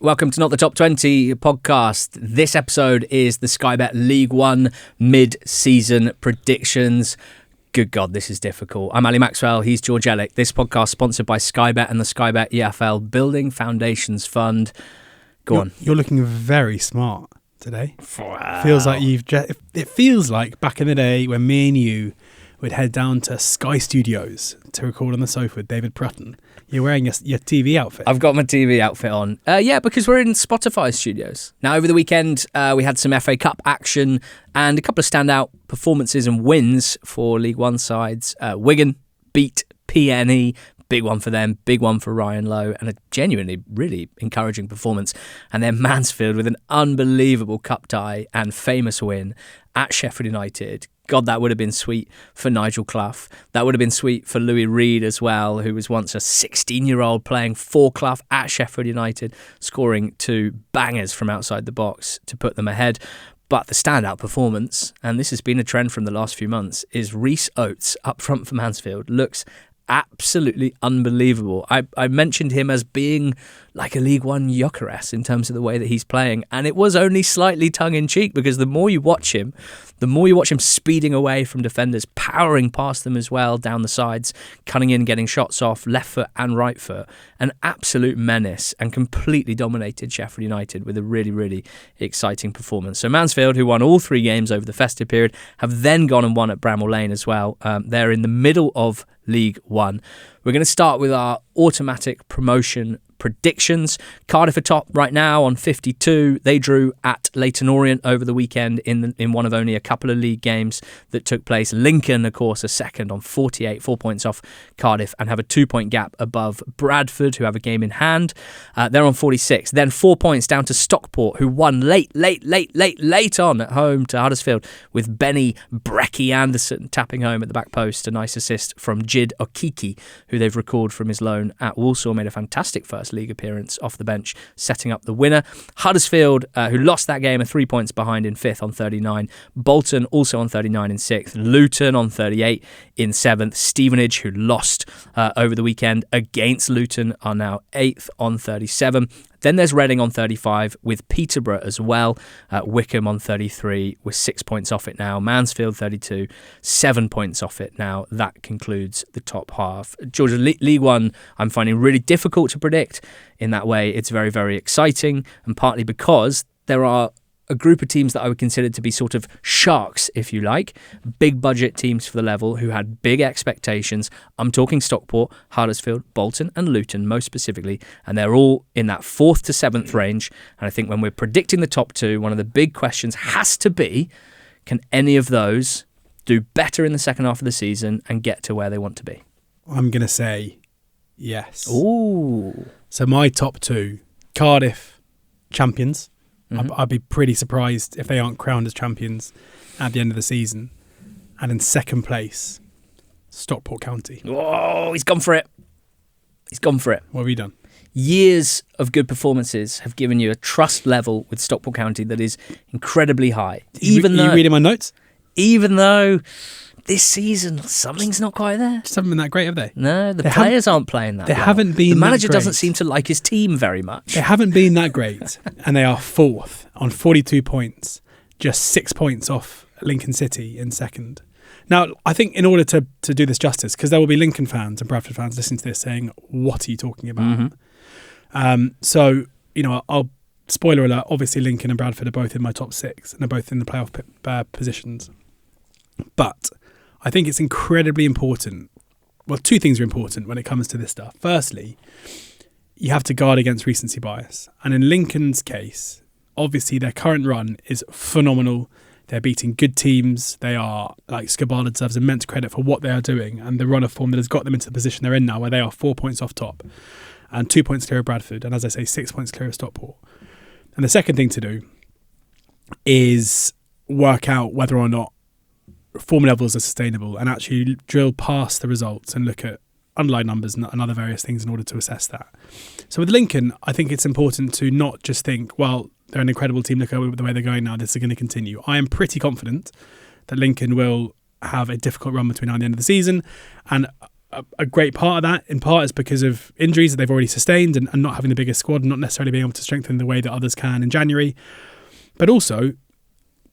Welcome to Not the Top 20 podcast. This episode is the Sky Bet League One mid-season predictions. Good God, this is difficult. I'm Ali Maxwell, he's George Ellick. This podcast sponsored by Sky Bet and the Sky Bet EFL Building Foundations Fund. Go on. You're looking very smart today. Wow. It feels like back in the day when me and you would head down to Sky Studios to record on the sofa with David Prutton. You're wearing your TV outfit. I've got my TV outfit on. Yeah, because we're in Spotify studios. Now, over the weekend, we had some FA Cup action and a couple of standout performances and wins for League One sides. Wigan beat PNE. Big one for them, big one for Ryan Lowe, and a genuinely really encouraging performance. And then Mansfield with an unbelievable cup tie and famous win at Sheffield United. God, that would have been sweet for Nigel Clough. That would have been sweet for Louis Reed as well, who was once a 16-year-old playing for Clough at Sheffield United, scoring 2 bangers from outside the box to put them ahead. But the standout performance, and this has been a trend from the last few months, is Rhys Oates up front for Mansfield. Looks absolutely unbelievable. I mentioned him as being like a League One Gyökeres in terms of the way that he's playing, and it was only slightly tongue-in-cheek because the more you watch him speeding away from defenders, powering past them as well down the sides, cutting in, getting shots off, left foot and right foot, an absolute menace, and completely dominated Sheffield United with a really, really exciting performance. So Mansfield, who won all 3 games over the festive period, have then gone and won at Bramall Lane as well. They're in the middle of League One. We're going to start with our automatic promotion predictions. Cardiff are top right now on 52. They drew at Leyton Orient over the weekend in one of only a couple of league games that took place. Lincoln, of course, are second on 48, 4 points off Cardiff, and have a 2-point gap above Bradford, who have a game in hand. They're on 46. Then 4 points down to Stockport, who won late on at home to Huddersfield, with Benny Brecky Anderson tapping home at the back post. A nice assist from Jid Okiki, who they've recalled from his loan at Walsall. Made a fantastic first league appearance off the bench, setting up the winner. Huddersfield, who lost that game, are 3 points behind in 5th on 39. Bolton also on 39 in 6th. Luton on 38 in 7th. Stevenage, who lost over the weekend against Luton, are now 8th on 37. Then there's Reading on 35 with Peterborough as well. Wickham on 33 with 6 points off it now. Mansfield 32, 7 points off it now. That concludes the top half. Georgia League One, I'm finding really difficult to predict. In that way, it's very, very exciting, and partly because there are a group of teams that I would consider to be sort of sharks, if you like, big budget teams for the level who had big expectations. I'm talking Stockport, Huddersfield, Bolton and Luton most specifically, and they're all in that 4th to 7th range. And I think when we're predicting the top 2, one of the big questions has to be, can any of those do better in the second half of the season and get to where they want to be? I'm going to say yes. Ooh. So my top 2, Cardiff, champions. Mm-hmm. I'd be pretty surprised if they aren't crowned as champions at the end of the season. And in second place, Stockport County. Oh, he's gone for it. What have you done? Years of good performances have given you a trust level with Stockport County that is incredibly high. Are you reading my notes? Even though this season something's not quite there. Just haven't been that great, have they? No, the players aren't playing that. They haven't been. The manager that great. doesn't seem to like his team very much. They haven't been that great, and they are 4th on 42 points, just 6 points off Lincoln City in second. Now, I think in order to do this justice, because there will be Lincoln fans and Bradford fans listening to this saying, "What are you talking about?" Mm-hmm. So, I'll spoiler alert. Obviously, Lincoln and Bradford are both in my top 6, and they're both in the playoff positions. But I think it's incredibly important. Well, 2 things are important when it comes to this stuff. Firstly, you have to guard against recency bias. And in Lincoln's case, obviously their current run is phenomenal. They're beating good teams. They are, like, Skabala deserves immense credit for what they are doing and the run of form that has got them into the position they're in now, where they are 4 points off top and 2 points clear of Bradford. And as I say, 6 points clear of Stockport. And the second thing to do is work out whether or not form levels are sustainable and actually drill past the results and look at underlying numbers and other various things in order to assess that. So with Lincoln, I think it's important to not just think, well, they're an incredible team, look at the way they're going now, this is going to continue. I am pretty confident that Lincoln will have a difficult run between now and the end of the season, and a great part of that. In part is because of injuries that they've already sustained and not having the biggest squad and not necessarily being able to strengthen the way that others can in January. But also,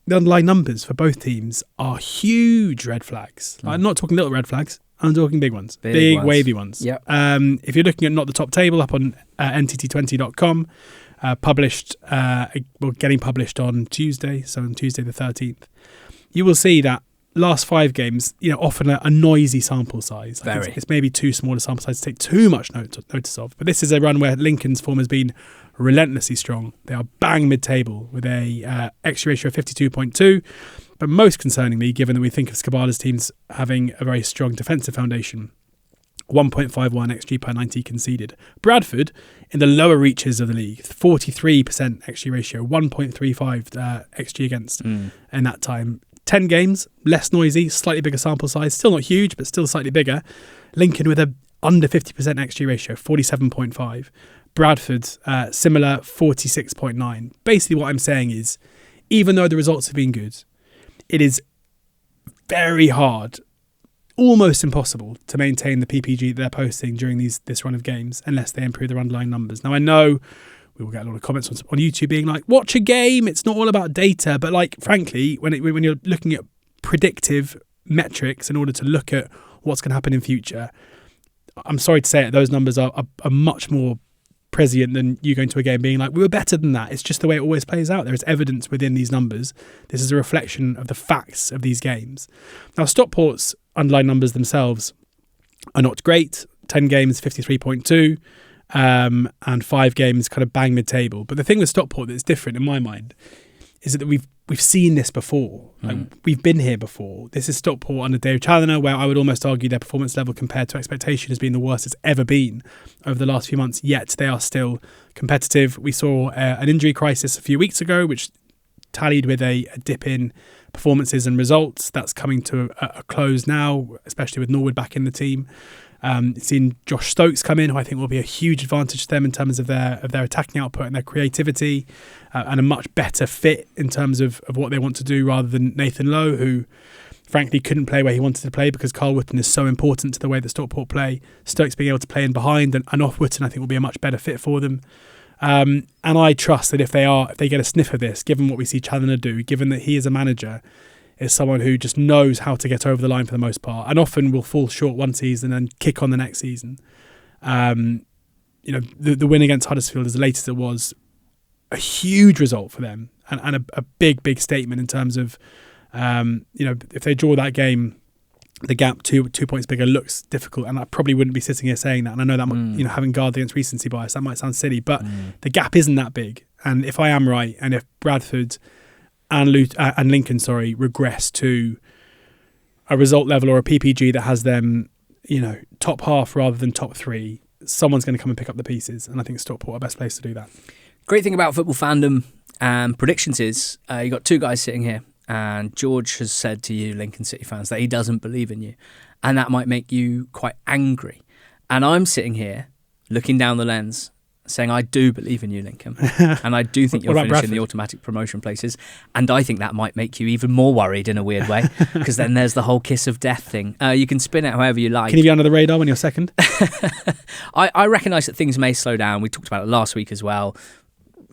the underlying numbers for both teams are huge red flags. I'm not talking little red flags. I'm talking big ones. Big ones. Wavy ones. Yep. If you're looking at Not the Top Table up on ntt20.com, getting published on Tuesday, so on Tuesday the 13th, you will see that last 5 games, often a noisy sample size. I think it's maybe too small a sample size to take too much notice of. But this is a run where Lincoln's form has been relentlessly strong. They are bang mid-table with a XG ratio of 52.2. But most concerningly, given that we think of Skabala's teams having a very strong defensive foundation, 1.51 XG per 90 conceded. Bradford, in the lower reaches of the league, 43% XG ratio, 1.35 XG against in that time. 10 games, less noisy, slightly bigger sample size, still not huge, but still slightly bigger. Lincoln with a under 50% XG ratio, 47.5. Bradford, similar, 46.9. Basically what I'm saying is, even though the results have been good, it is very hard, almost impossible, to maintain the PPG that they're posting during this run of games unless they improve their underlying numbers. Now, I know we will get a lot of comments on YouTube being like, watch a game, it's not all about data. But frankly, when you're looking at predictive metrics in order to look at what's going to happen in future, I'm sorry to say it, those numbers are much more prescient than you going to a game being like, we were better than that. It's just the way it always plays out. There is evidence within these numbers. This is a reflection of the facts of these games. Now, Stockport's underlying numbers themselves are not great. 10 games, 53.2, and 5 games kind of bang mid-table. But the thing with Stockport that's different in my mind is that we've seen this before. We've been here before. This is Stockport under Dave Challoner, where I would almost argue their performance level compared to expectation has been the worst it's ever been over the last few months, yet they are still competitive. We saw an injury crisis a few weeks ago, which tallied with a dip in performances and results. That's coming to a close now, especially with Norwood back in the team. Seen Josh Stokes come in, who I think will be a huge advantage to them in terms of their attacking output and their creativity, and a much better fit in terms of what they want to do, rather than Nathan Lowe, who frankly couldn't play where he wanted to play because Carl Wotton is so important to the way that Stockport play. Stokes being able to play in behind and off Wotton, I think, will be a much better fit for them. And I trust that if they get a sniff of this, given what we see Challoner do, given that he is a manager, is someone who just knows how to get over the line for the most part, and often will fall short one season and kick on the next season. The win against Huddersfield, as late as it was, a huge result for them, and a big statement in terms of, if they draw that game, the gap 2 points bigger looks difficult, and I probably wouldn't be sitting here saying that. And I know that having guarded against recency bias, that might sound silly, but the gap isn't that big. And if I am right, and if Bradford and Lincoln, regress to a result level or a PPG that has them, top half rather than top 3, someone's going to come and pick up the pieces. And I think Stockport are the best place to do that. Great thing about football fandom and predictions is you got 2 guys sitting here, and George has said to you, Lincoln City fans, that he doesn't believe in you, and that might make you quite angry. And I'm sitting here looking down the lens, saying I do believe in you, Lincoln, and I do think you'll finish in the automatic promotion places, and I think that might make you even more worried in a weird way, because then there's the whole kiss of death thing. You can spin it however you like. Can you be under the radar when you're second? I recognise that things may slow down. We talked about it last week as well.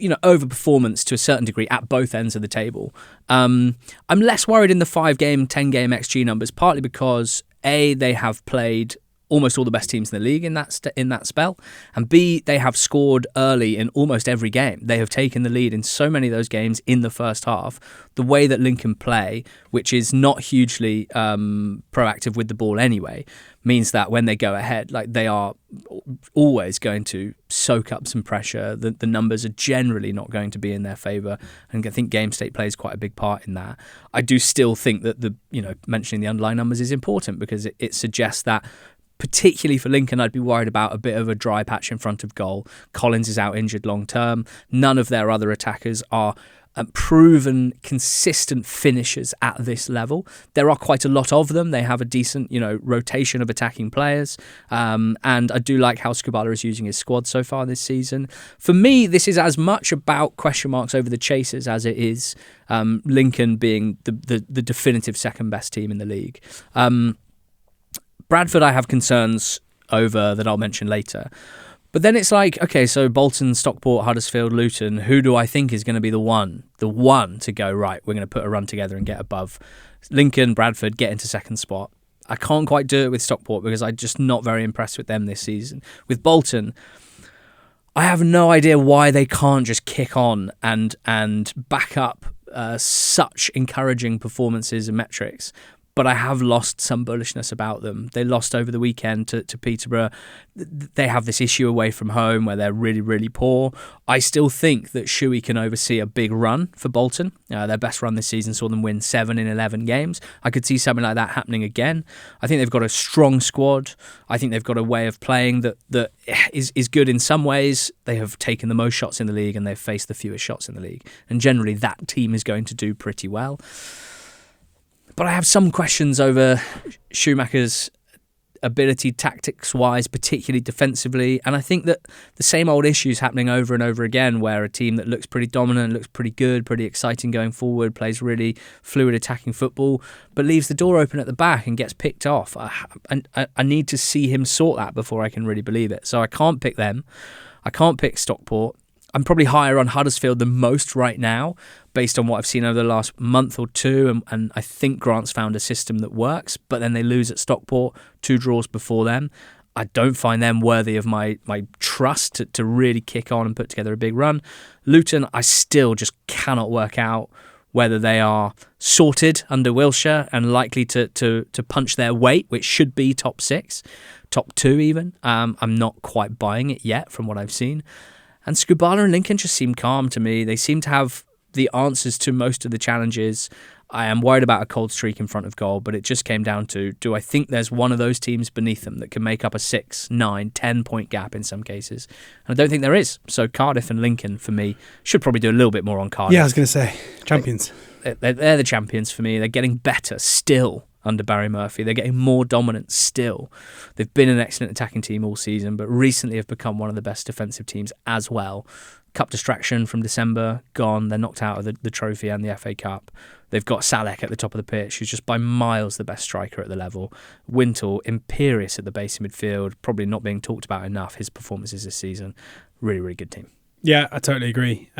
Overperformance to a certain degree at both ends of the table. I'm less worried in the 5-game, 10-game XG numbers, partly because A, they have played almost all the best teams in the league in that spell, and B, they have scored early in almost every game. They have taken the lead in so many of those games in the first half. The way that Lincoln play, which is not hugely proactive with the ball anyway, means that when they go ahead, they are always going to soak up some pressure. The numbers are generally not going to be in their favour, and I think game state plays quite a big part in that. I do still think that mentioning the underlying numbers is important, because it suggests that, particularly for Lincoln, I'd be worried about a bit of a dry patch in front of goal. Collins is out injured long term. None of their other attackers are proven consistent finishers at this level. There are quite a lot of them. They have a decent, rotation of attacking players. And I do like how Skubala is using his squad so far this season. For me, this is as much about question marks over the chasers as it is Lincoln being the definitive second best team in the league. Bradford, I have concerns over that I'll mention later. But then it's like, okay, so Bolton, Stockport, Huddersfield, Luton, who do I think is going to be the one to go, right, we're going to put a run together and get above? Lincoln, Bradford, get into second spot. I can't quite do it with Stockport because I'm just not very impressed with them this season. With Bolton, I have no idea why they can't just kick on and back up such encouraging performances and metrics. But I have lost some bullishness about them. They lost over the weekend to Peterborough. They have this issue away from home where they're really, really poor. I still think that Shuey can oversee a big run for Bolton. Their best run this season saw them win 7 in 11 games. I could see something like that happening again. I think they've got a strong squad. I think they've got a way of playing that is good in some ways. They have taken the most shots in the league and they've faced the fewest shots in the league. And generally that team is going to do pretty well. But I have some questions over Schumacher's ability tactics-wise, particularly defensively. And I think that the same old issues happening over and over again, where a team that looks pretty dominant, looks pretty good, pretty exciting going forward, plays really fluid attacking football, but leaves the door open at the back and gets picked off. I need to see him sort that before I can really believe it. So I can't pick them. I can't pick Stockport. I'm probably higher on Huddersfield than most right now, based on what I've seen over the last month or two, and I think Grant's found a system that works, but then they lose at Stockport, 2 draws before them. I don't find them worthy of my trust to really kick on and put together a big run. Luton, I still just cannot work out whether they are sorted under Wilshere and likely to punch their weight, which should be top 6, top 2 even. I'm not quite buying it yet from what I've seen. And Skubala and Lincoln just seem calm to me. They seem to have the answers to most of the challenges. I am worried about a cold streak in front of goal, but it just came down to, do I think there's one of those teams beneath them that can make up a 6, 9, 10 point gap in some cases? And I don't think there is. So Cardiff and Lincoln, for me, should probably do a little bit more on Cardiff. Yeah, I was going to say, champions. They're the champions for me. They're getting better still under Barry Murphy. They're getting more dominant still. They've been an excellent attacking team all season, but recently have become one of the best defensive teams as well. Cup distraction from December, gone. They're knocked out of the trophy and the FA Cup. They've got Salek at the top of the pitch, who's just by miles the best striker at the level. Wintle, imperious at the base of midfield, probably not being talked about enough, his performances this season. Really, really good team. Yeah, I totally agree.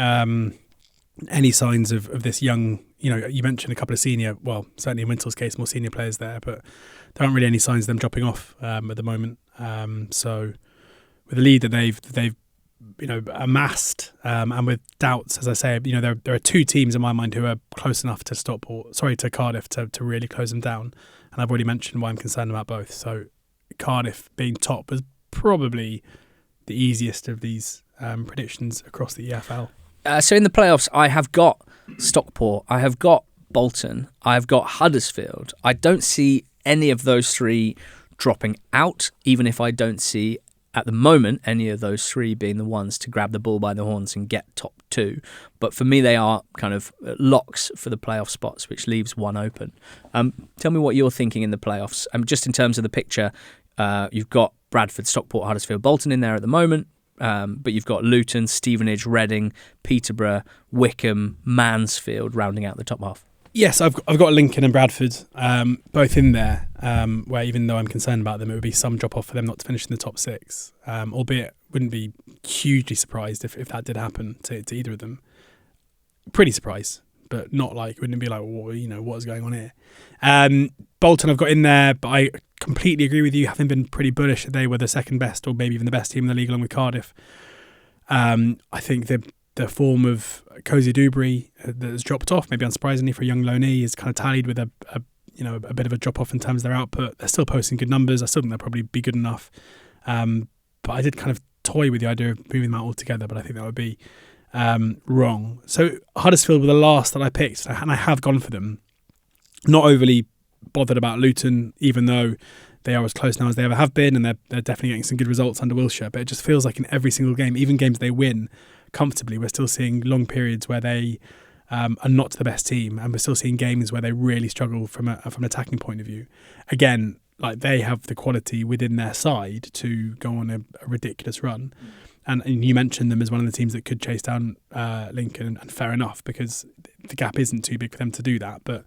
Any signs of this young, you mentioned a couple of senior, well, certainly in Wintle's case, more senior players there, but there aren't really any signs of them dropping off at the moment. So with the lead that they've amassed, and with doubts, as I say, there are 2 teams in my mind who are close enough to Cardiff to really close them down. And I've already mentioned why I'm concerned about both. So Cardiff being top was probably the easiest of these predictions across the EFL. So in the playoffs, I have got Stockport, I have got Bolton, I've got Huddersfield. I don't see any of those 3 dropping out, even if I don't see, at the moment, any of those 3 being the ones to grab the bull by the horns and get top 2. But for me, they are kind of locks for the playoff spots, which leaves one open. Tell me what you're thinking in the playoffs. Just in terms of the picture, you've got Bradford, Stockport, Huddersfield, Bolton in there at the moment. But you've got Luton, Stevenage, Reading, Peterborough, Wickham, Mansfield rounding out the top half. Yes, I've got Lincoln and Bradford both in there, where even though I'm concerned about them, it would be some drop-off for them not to finish in the top 6, albeit wouldn't be hugely surprised if that did happen to either of them. Pretty surprised, but not like, wouldn't be like, what's going on here? Bolton I've got in there, but I completely agree with you, having been pretty bullish that they were the second best or maybe even the best team in the league along with Cardiff. I think the form of Cozy Dewberry that has dropped off, maybe unsurprisingly for a young loanee, is kind of tallied with a bit of a drop off in terms of their output. They're still posting good numbers. I still think they'll probably be good enough. But I did kind of toy with the idea of moving them out altogether, but I think that would be wrong. So Huddersfield were the last that I picked, and I have gone for them. Not overly bothered about Luton, even though they are as close now as they ever have been, and they're definitely getting some good results under Wilshere. But it just feels like in every single game, even games they win comfortably, we're still seeing long periods where they are not the best team, and we're still seeing games where they really struggle from an attacking point of view. Again, like, they have the quality within their side to go on a ridiculous run. And you mentioned them as one of the teams that could chase down Lincoln, and fair enough, because the gap isn't too big for them to do that. But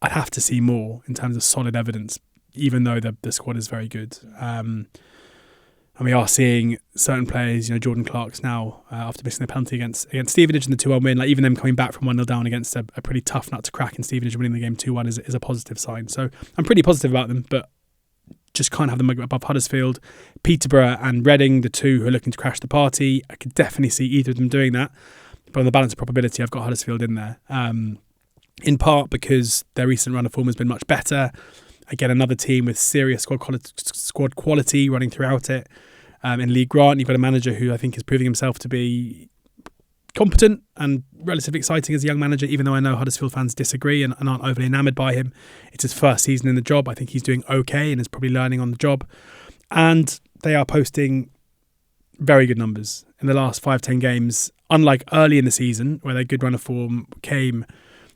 I'd have to see more in terms of solid evidence even though the squad is very good. And we are seeing certain players, Jordan Clark's now, after missing the penalty against Stevenage in the 2-1 win, like even them coming back from 1-0 down against a pretty tough nut to crack in Stevenage and winning the game 2-1 is a positive sign. So I'm pretty positive about them, but just can't have them above Huddersfield. Peterborough and Reading, the two who are looking to crash the party, I could definitely see either of them doing that. But on the balance of probability, I've got Huddersfield in there. In part because their recent run of form has been much better. Again, another team with serious squad quality running throughout it. In Lee Grant, you've got a manager who I think is proving himself to be competent and relatively exciting as a young manager, even though I know Huddersfield fans disagree and aren't overly enamoured by him. It's his first season in the job. I think he's doing okay and is probably learning on the job. And they are posting very good numbers in the last 5-10 games, unlike early in the season where their good run of form came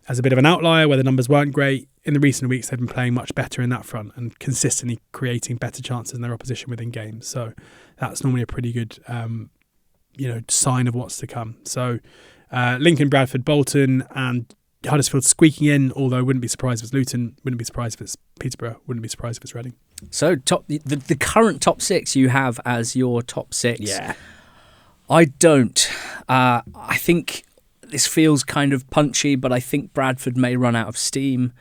as a bit of an outlier where the numbers weren't great. In the recent weeks, they've been playing much better in that front and consistently creating better chances than their opposition within games. So that's normally a pretty good, sign of what's to come. So Lincoln, Bradford, Bolton, and Huddersfield squeaking in. Although wouldn't be surprised if it's Luton, wouldn't be surprised if it's Peterborough, wouldn't be surprised if it's Reading. So the current top six you have as your top six. Yeah, I don't. I think this feels kind of punchy, but I think Bradford may run out of steam.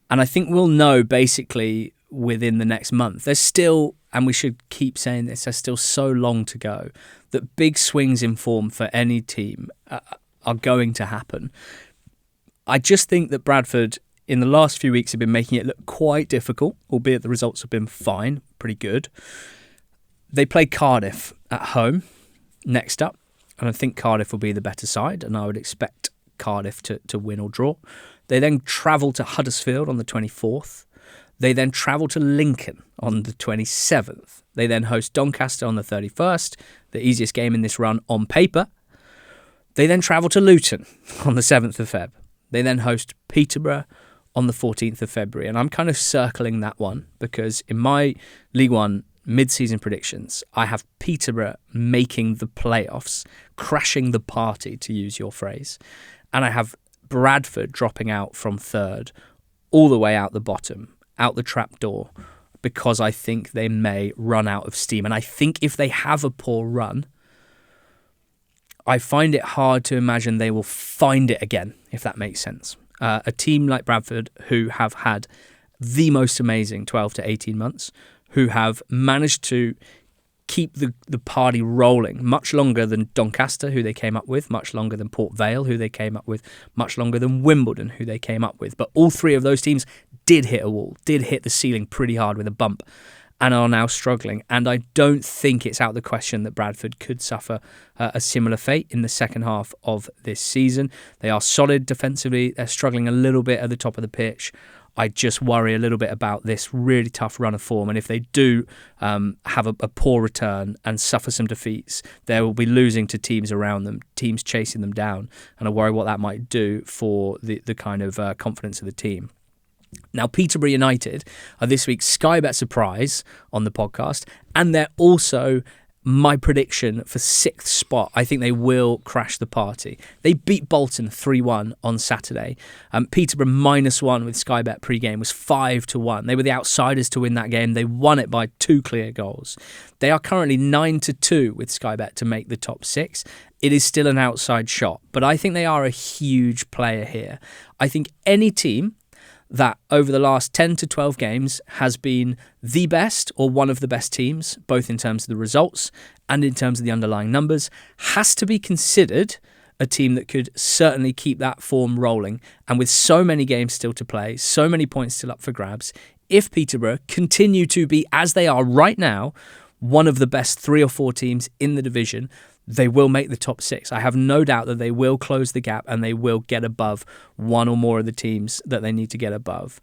And I think we'll know basically within the next month. There's still, and we should keep saying this, there's still so long to go that big swings in form for any team are going to happen. I just think that Bradford in the last few weeks have been making it look quite difficult, albeit the results have been fine, pretty good. They play Cardiff at home next up, and I think Cardiff will be the better side, and I would expect Cardiff to win or draw. They then travel to Huddersfield on the 24th. They then travel to Lincoln on the 27th. They then host Doncaster on the 31st, the easiest game in this run on paper. They then travel to Luton on the 7th of Feb. They then host Peterborough on the 14th of February. And I'm kind of circling that one because in my League One mid-season predictions, I have Peterborough making the playoffs, crashing the party, to use your phrase. And I have Bradford dropping out from third all the way out the bottom, out the trap door, because I think they may run out of steam. And I think if they have a poor run, I find it hard to imagine they will find it again, if that makes sense. A team like Bradford, who have had the most amazing 12 to 18 months, who have managed to keep the party rolling much longer than Doncaster, who they came up with, much longer than Port Vale, who they came up with, much longer than Wimbledon, who they came up with. But all three of those teams did hit a wall, did hit the ceiling pretty hard with a bump, and are now struggling. And I don't think it's out of the question that Bradford could suffer a similar fate in the second half of this season. They are solid defensively. They're struggling a little bit at the top of the pitch. I just worry a little bit about this really tough run of form. And if they do have a poor return and suffer some defeats, they will be losing to teams around them, teams chasing them down. And I worry what that might do for the kind of confidence of the team. Now, Peterborough United are this week's Sky Bet surprise on the podcast, and they're also my prediction for 6th spot. I think they will crash the party. They beat Bolton 3-1 on Saturday. Peterborough -1 with Sky Bet pre-game was 5-1. They were the outsiders to win that game. They won it by 2 clear goals. They are currently 9-2 with Sky Bet to make the top 6. It is still an outside shot, but I think they are a huge player here. I think any team that over the last 10 to 12 games has been the best or one of the best teams, both in terms of the results and in terms of the underlying numbers, has to be considered a team that could certainly keep that form rolling. And with so many games still to play, so many points still up for grabs, if Peterborough continue to be, as they are right now, one of the best 3 or 4 teams in the division, they will make the top 6. I have no doubt that they will close the gap and they will get above one or more of the teams that they need to get above.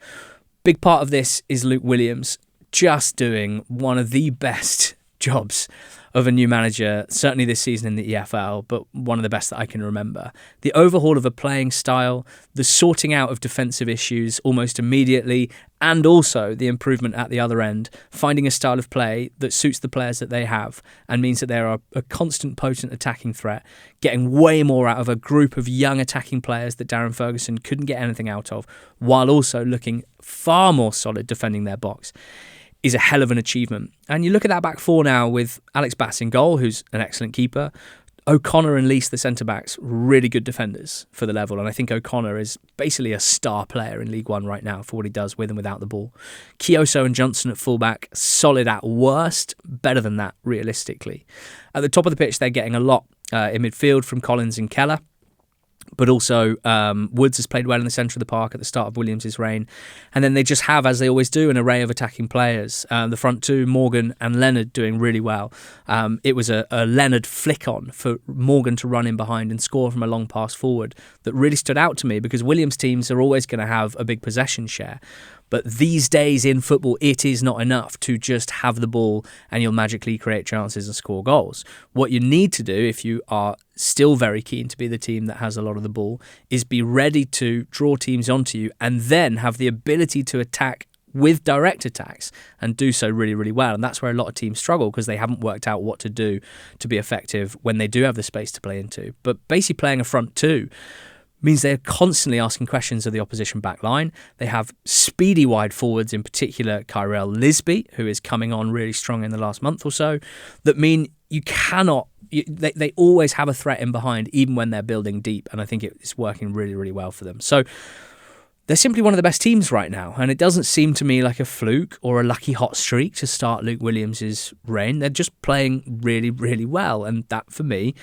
Big part of this is Luke Williams just doing one of the best jobs of a new manager, certainly this season in the EFL, but one of the best that I can remember. The overhaul of a playing style, the sorting out of defensive issues almost immediately, and also the improvement at the other end, finding a style of play that suits the players that they have and means that they are a constant, potent attacking threat, getting way more out of a group of young attacking players that Darren Ferguson couldn't get anything out of, while also looking far more solid defending their box, is a hell of an achievement. And you look at that back four now with Alex Bass in goal, who's an excellent keeper. O'Connor and Leese, the centre-backs, really good defenders for the level. And I think O'Connor is basically a star player in League One right now for what he does with and without the ball. Kioso and Johnson at fullback, solid at worst, better than that realistically. At the top of the pitch, they're getting a lot in midfield from Collins and Keller. But also Woods has played well in the centre of the park at the start of Williams' reign. And then they just have, as they always do, an array of attacking players. The front two, Morgan and Leonard, doing really well. It was a Leonard flick-on for Morgan to run in behind and score from a long pass forward that really stood out to me, because Williams' teams are always going to have a big possession share. But these days in football, it is not enough to just have the ball and you'll magically create chances and score goals. What you need to do, if you are still very keen to be the team that has a lot of the ball, is be ready to draw teams onto you and then have the ability to attack with direct attacks and do so really, really well. And that's where a lot of teams struggle, because they haven't worked out what to do to be effective when they do have the space to play into. But basically playing a front two means they're constantly asking questions of the opposition back line. They have speedy wide forwards, in particular Kyrell Lisby, who is coming on really strong in the last month or so, that mean you cannot... They always have a threat in behind, even when they're building deep, and I think it's working really, really well for them. So they're simply one of the best teams right now, and it doesn't seem to me like a fluke or a lucky hot streak to start Luke Williams' reign. They're just playing really, really well, and that, for me,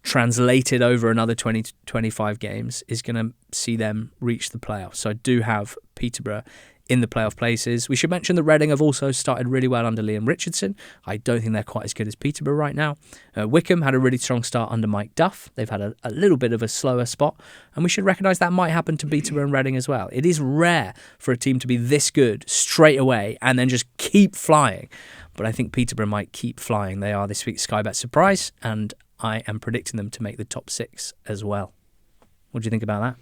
translated over another 20 to 25 games, is going to see them reach the playoffs. So I do have Peterborough in the playoff places. We should mention that Reading have also started really well under Liam Richardson. I don't think they're quite as good as Peterborough right now. Wickham had a really strong start under Mike Duff. They've had a little bit of a slower spot, and we should recognise that might happen to Peterborough and Reading as well. It is rare for a team to be this good straight away and then just keep flying. But I think Peterborough might keep flying. They are this week's Sky Bet surprise, and I am predicting them to make the top six as well. What do you think about that?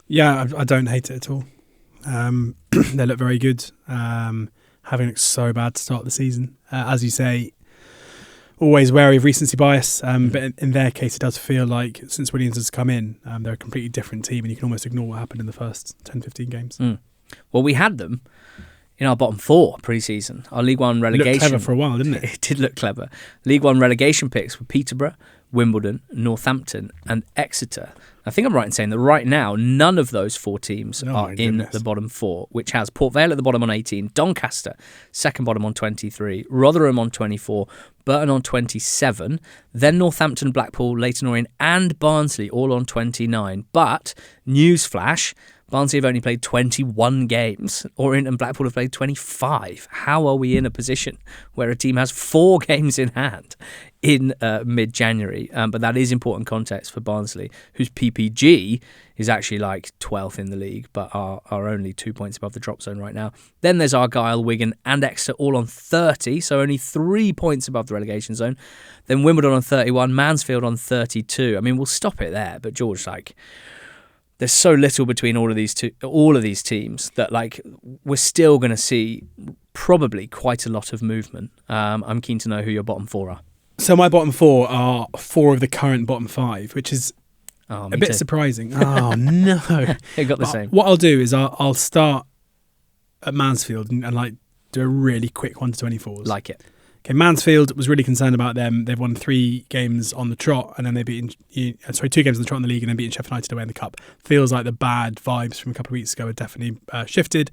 Yeah, I don't hate it at all. They look very good. Having looked so bad to start the season. As you say, always wary of recency bias, but in their case it does feel like since Williams has come in, they're a completely different team, and you can almost ignore what happened in the first 10-15 games. Well, we had them in our bottom four pre-season. Our League One relegation... It looked clever for a while, didn't it? It did look clever. League One relegation picks were Peterborough, Wimbledon, Northampton and Exeter. I think I'm right in saying that right now, none of those four teams are in the bottom four, which has Port Vale at the bottom on 18, Doncaster second bottom on 23, Rotherham on 24, Burton on 27, then Northampton, Blackpool, Leyton Orient and Barnsley all on 29. But, newsflash, Barnsley have only played 21 games. Orient and Blackpool have played 25. How are we in a position where a team has 4 games in hand in mid-January? But that is important context for Barnsley, whose PPG is actually like 12th in the league, but are only 2 points above the drop zone right now. Then there's Argyle, Wigan and Exeter all on 30, so only 3 points above the relegation zone. Then Wimbledon on 31, Mansfield on 32. I mean, we'll stop it there, but George, there's so little between all of these teams that we're still going to see probably quite a lot of movement. I'm keen to know who your bottom four are. So my bottom four are 4 of the current bottom 5, which is a bit surprising. Oh no, it got the same. What I'll do is I'll start at Mansfield and do a really quick 1-24s. Like it. Okay, Mansfield was really concerned about them. They've won 3 games on the trot, and then they beat 2 games on the trot in the league, and then beaten Sheffield United away in the cup. Feels like the bad vibes from a couple of weeks ago are definitely shifted.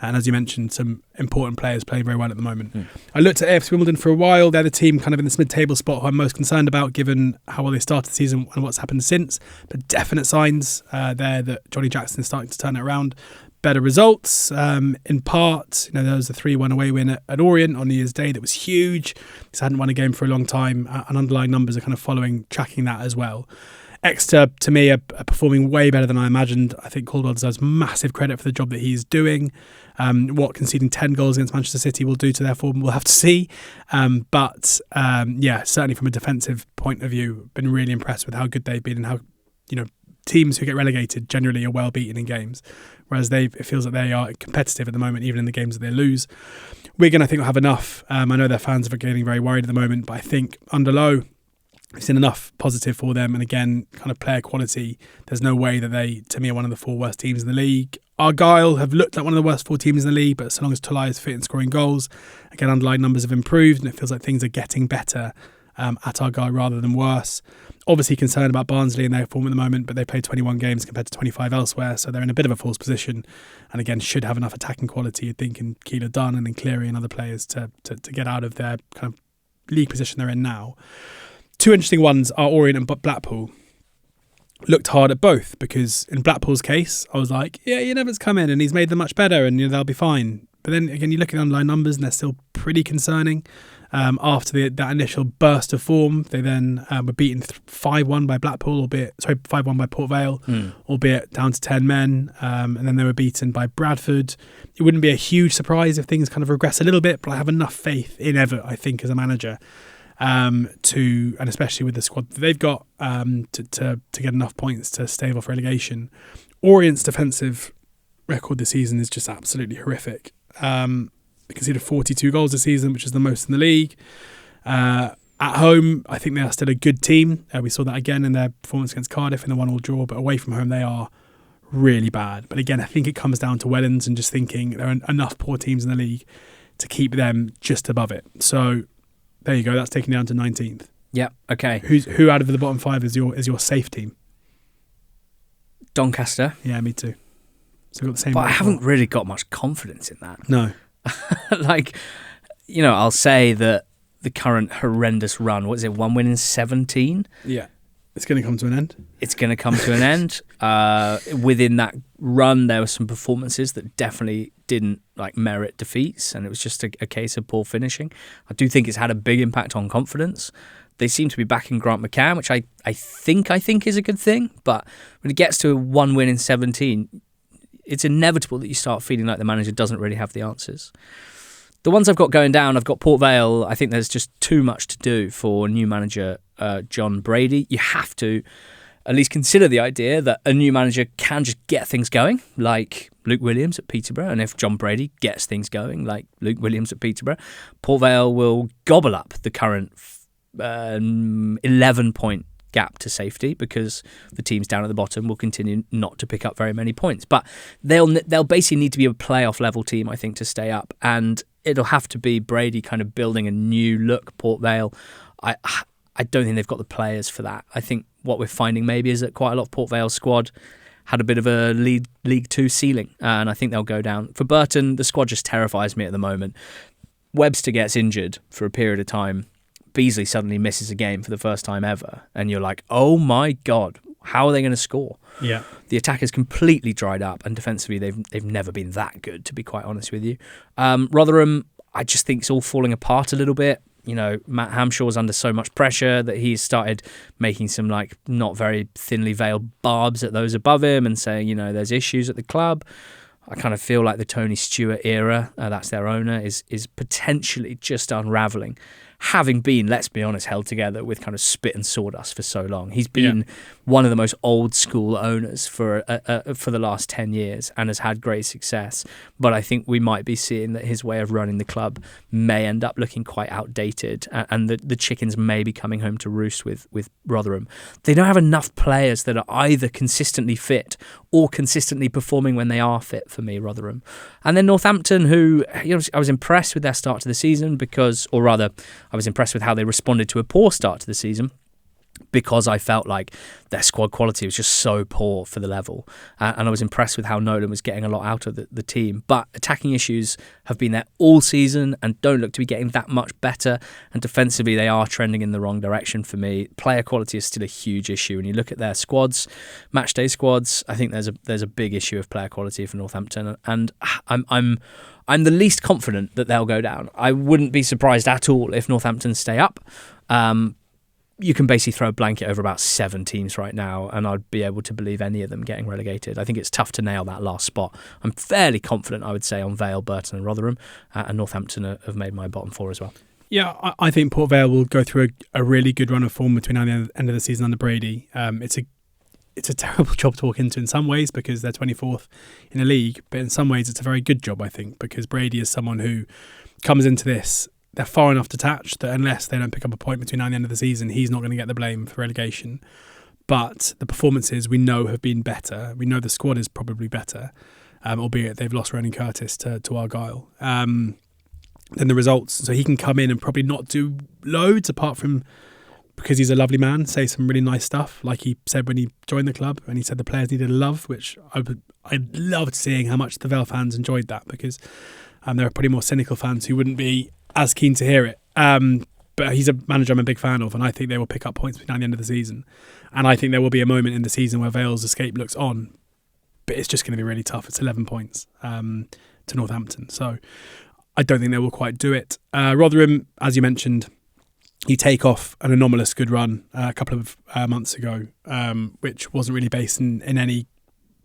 And as you mentioned, some important players playing very well at the moment. I looked at AFC Wimbledon for a while. They're the team kind of in this mid-table spot who I'm most concerned about, given how well they started the season and what's happened since. But definite signs there that Johnny Jackson is starting to turn it around. Better results, in part. There was a 3-1 away win at Orient on New Year's Day that was huge. He's hadn't won a game for a long time, and underlying numbers are kind of tracking that as well. Exeter, to me, are performing way better than I imagined. I think Caldwell deserves massive credit for the job that he's doing. What conceding 10 goals against Manchester City will do to their form, we'll have to see. But certainly from a defensive point of view, been really impressed with how good they've been and how, teams who get relegated generally are well beaten in games, whereas it feels like they are competitive at the moment, even in the games that they lose. Wigan, I think, will have enough. I know their fans are getting very worried at the moment, but I think under Lowe, we've seen enough positive for them. And again, kind of player quality, there's no way that they, to me, are one of the 4 worst teams in the league. Argyle have looked like one of the worst 4 teams in the league, but so long as Tulai is fit and scoring goals, again, underlying numbers have improved, and it feels like things are getting better at Argyle rather than worse. Obviously concerned about Barnsley and their form at the moment, but they played 21 games compared to 25 elsewhere, so they're in a bit of a false position, and again should have enough attacking quality, you'd think, in Keeler Dunn and in Cleary and other players to get out of their kind of league position they're in now. 2 interesting ones are Orient and Blackpool. Looked hard at both, because in Blackpool's case, I was like, yeah, Never's come in and he's made them much better and they'll be fine. But then again, you look at underlying numbers and they're still pretty concerning. After that initial burst of form, they then were beaten 5-1 by Blackpool, 5-1 by Port Vale, albeit down to 10 men. And then they were beaten by Bradford. It wouldn't be a huge surprise if things kind of regress a little bit, but I have enough faith in Everett, I think, as a manager, and especially with the squad that they've got, to get enough points to stave off relegation. Orient's defensive record this season is just absolutely horrific. They conceded 42 goals this season, which is the most in the league. At home, I think they are still a good team. We saw that again in their performance against Cardiff in the 1-1 draw, but away from home they are really bad. But again, I think it comes down to Wellens and just thinking there are enough poor teams in the league to keep them just above it. So there you go. That's taken down to 19th. Yeah. Okay. Who out of the bottom 5 is your safe team? Doncaster. Yeah, me too. So we've got the same. But I haven't really got much confidence in that. No. I'll say that the current horrendous run, what is it, 1 win in 17? Yeah. It's going to come to an end. It's going to come to an end. Within that run, there were some performances that definitely didn't merit defeats, and it was just a case of poor finishing. I do think it's had a big impact on confidence. They seem to be backing Grant McCann, which I think is a good thing. But when it gets to a 1 win in 17, it's inevitable that you start feeling like the manager doesn't really have the answers. The ones I've got going down, I've got Port Vale. I think there's just too much to do for new manager John Brady. You have to at least consider the idea that a new manager can just get things going, like Luke Williams at Peterborough. And if John Brady gets things going, like Luke Williams at Peterborough, Port Vale will gobble up the current 11-point gap to safety, because the teams down at the bottom will continue not to pick up very many points. But they'll basically need to be a playoff level team, I think, to stay up, and it'll have to be Brady kind of building a new look Port Vale. I don't think they've got the players for that. I think what we're finding maybe is that quite a lot of Port Vale's squad had a bit of a League 2 ceiling, and I think they'll go down. For Burton, the squad just terrifies me at the moment. Webster gets injured for a period of time. Beasley suddenly misses a game for the first time ever, and you're like, oh my God, how are they going to score? Yeah. The attack is completely dried up, and defensively they've never been that good, to be quite honest with you. Rotherham, I just think it's all falling apart a little bit. Matt Hamshaw's under so much pressure that he's started making some not very thinly veiled barbs at those above him and saying, there's issues at the club. I kind of feel like the Tony Stewart era, that's their owner, is potentially just unravelling. Having been, let's be honest, held together with kind of spit and sawdust for so long. He's been one of the most old school owners for the last 10 years and has had great success. But I think we might be seeing that his way of running the club may end up looking quite outdated, and the chickens may be coming home to roost with Rotherham. They don't have enough players that are either consistently fit or consistently performing when they are fit for me, Rotherham. And then Northampton, who I was impressed with their start to the season I was impressed with how they responded to a poor start to the season, because I felt like their squad quality was just so poor for the level. And I was impressed with how Nolan was getting a lot out of the team. But attacking issues have been there all season and don't look to be getting that much better. And defensively, they are trending in the wrong direction for me. Player quality is still a huge issue. When you look at their squads, matchday squads, I think there's a big issue of player quality for Northampton. And I'm the least confident that they'll go down. I wouldn't be surprised at all if Northampton stay up. you can basically throw a blanket over about 7 teams right now, and I'd be able to believe any of them getting relegated. I think it's tough to nail that last spot. I'm fairly confident, I would say, on Vale, Burton and Rotherham, and Northampton have made my bottom 4 as well. Yeah, I think Port Vale will go through a really good run of form between now and the end of the season under Brady. It's a terrible job to walk into in some ways because they're 24th in the league, but in some ways it's a very good job, I think, because Brady is someone who comes into this, they're far enough detached that unless they don't pick up a point between now and the end of the season, he's not going to get the blame for relegation. But the performances we know have been better. We know the squad is probably better, albeit they've lost Ronan Curtis to Argyle. Then the results, so he can come in and probably not do loads apart from, because he's a lovely man, say some really nice stuff, like he said when he joined the club, and he said the players needed love, which I loved seeing how much the Vale fans enjoyed that, because there are probably more cynical fans who wouldn't be as keen to hear it. But he's a manager I'm a big fan of, and I think they will pick up points between now and the end of the season. And I think there will be a moment in the season where Vale's escape looks on, but it's just going to be really tough. It's 11 points to Northampton, so I don't think they will quite do it. Rotherham, as you mentioned, you take off an anomalous good run a couple of months ago, which wasn't really based in any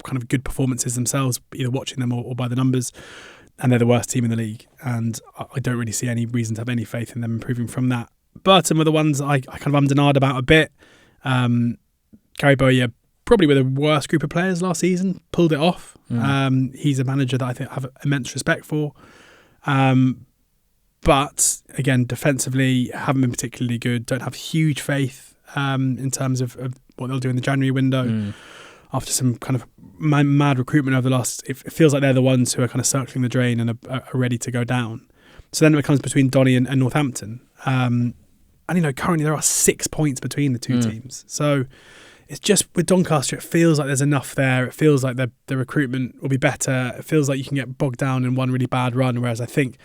kind of good performances themselves, either watching them or by the numbers. And they're the worst team in the league, and I don't really see any reason to have any faith in them improving from that. Burton were the ones I kind of ummed about a bit. Gary Bowyer, probably were the worst group of players last season, pulled it off. He's a manager that I think I have immense respect for. But again, defensively, haven't been particularly good. Don't have huge faith in terms of what they'll do in the January window. After some kind of mad recruitment over the last, it feels like they're the ones who are kind of circling the drain and are ready to go down. So then it comes between Donny and Northampton. And, currently there are 6 points between the two teams. So it's just with Doncaster, it feels like there's enough there. It feels like the recruitment will be better. It feels like you can get bogged down in one really bad run, whereas I think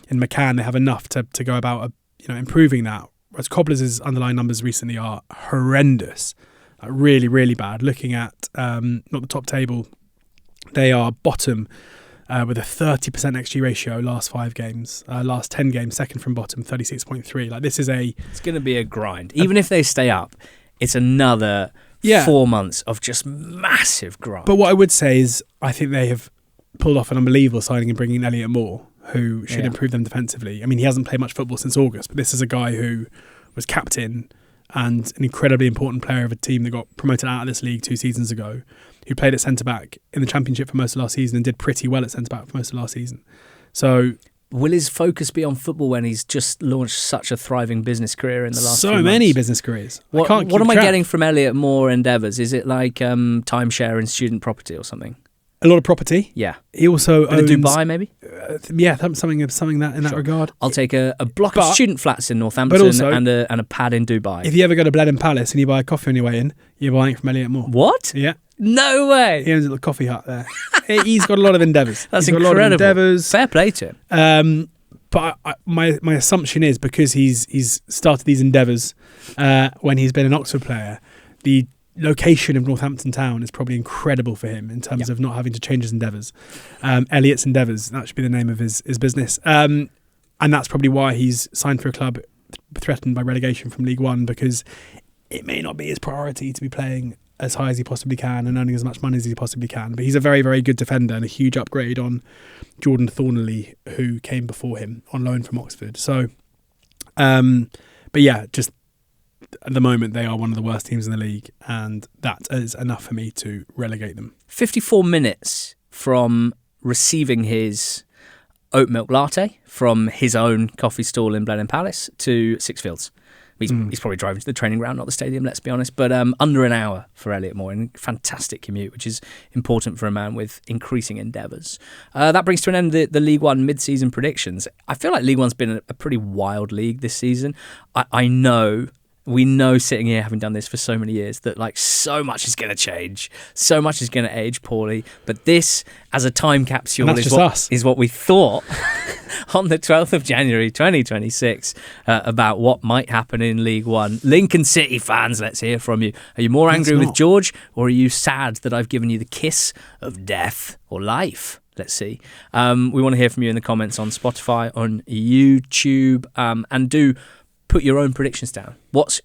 in McCann they have enough to go about improving that. Whereas Cobblers' underlying numbers recently are horrendous. Really, really bad. Looking at not the top table, they are bottom with a 30% XG ratio last 5 games. Last 10 games, second from bottom, 36.3. It's going to be a grind. Even if they stay up, it's another 4 months of just massive grind. But what I would say is I think they have pulled off an unbelievable signing in bringing in Elliot Moore, who should improve them defensively. I mean, he hasn't played much football since August, but this is a guy who was captain and an incredibly important player of a team that got promoted out of this league 2 seasons ago, who played at centre-back in the Championship for most of last season and did pretty well at centre-back for most of last season. So, will his focus be on football when he's just launched such a thriving business career in the last few months? So many business careers. What am I getting from Elliot Moore endeavours? Is it like timeshare and student property or something? A lot of property. Yeah. He also owns Dubai, maybe. Something that in that regard. I'll take a block of student flats in Northampton and a pad in Dubai. If you ever go to Blenheim Palace and you buy a coffee on your way in, you're buying it from Elliot Moore. What? Yeah. No way. He owns a little coffee hut there. He's got a lot of endeavours. That's incredible. Fair play to him. But my assumption is because he's started these endeavours when he's been an Oxford player, the location of Northampton Town is probably incredible for him in terms of not having to change his endeavours. Elliot's Endeavours, that should be the name of his business. And that's probably why he's signed for a club threatened by relegation from League One, because it may not be his priority to be playing as high as he possibly can and earning as much money as he possibly can. But he's a very, very good defender and a huge upgrade on Jordan Thornley, who came before him on loan from Oxford. So, just at the moment, they are one of the worst teams in the league, and that is enough for me to relegate them. 54 minutes from receiving his oat milk latte from his own coffee stall in Blenheim Palace to Sixfields. He's probably driving to the training ground, not the stadium, let's be honest, but under an hour for Elliot Moore, and fantastic commute, which is important for a man with increasing endeavours. That brings to an end the League One mid-season predictions. I feel like League One's been a pretty wild league this season. We know sitting here, having done this for so many years, that so much is going to change, so much is going to age poorly. But this, as a time capsule, is what we thought on the 12th of January 2026 about what might happen in League One. Lincoln City fans, let's hear from you. Are you more angry with George, or are you sad that I've given you the kiss of death or life? Let's see. We want to hear from you in the comments on Spotify, on YouTube, and do put your own predictions down. What's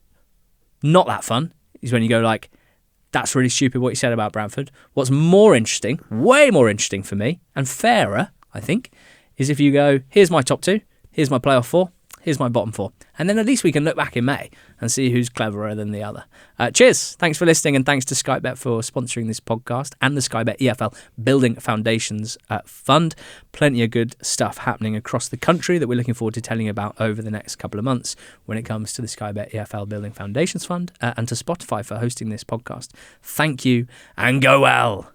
Not that fun is when you go like, that's really stupid what you said about Bradford. What's more interesting, way more interesting for me, and fairer, I think, is if you go, here's my top 2, here's my playoff 4, here's my bottom 4. And then at least we can look back in May and see who's cleverer than the other. Cheers. Thanks for listening, and thanks to Sky Bet for sponsoring this podcast and the Sky Bet EFL Building Foundations Fund. Plenty of good stuff happening across the country that we're looking forward to telling you about over the next couple of months when it comes to the Sky Bet EFL Building Foundations Fund and to Spotify for hosting this podcast. Thank you, and go well.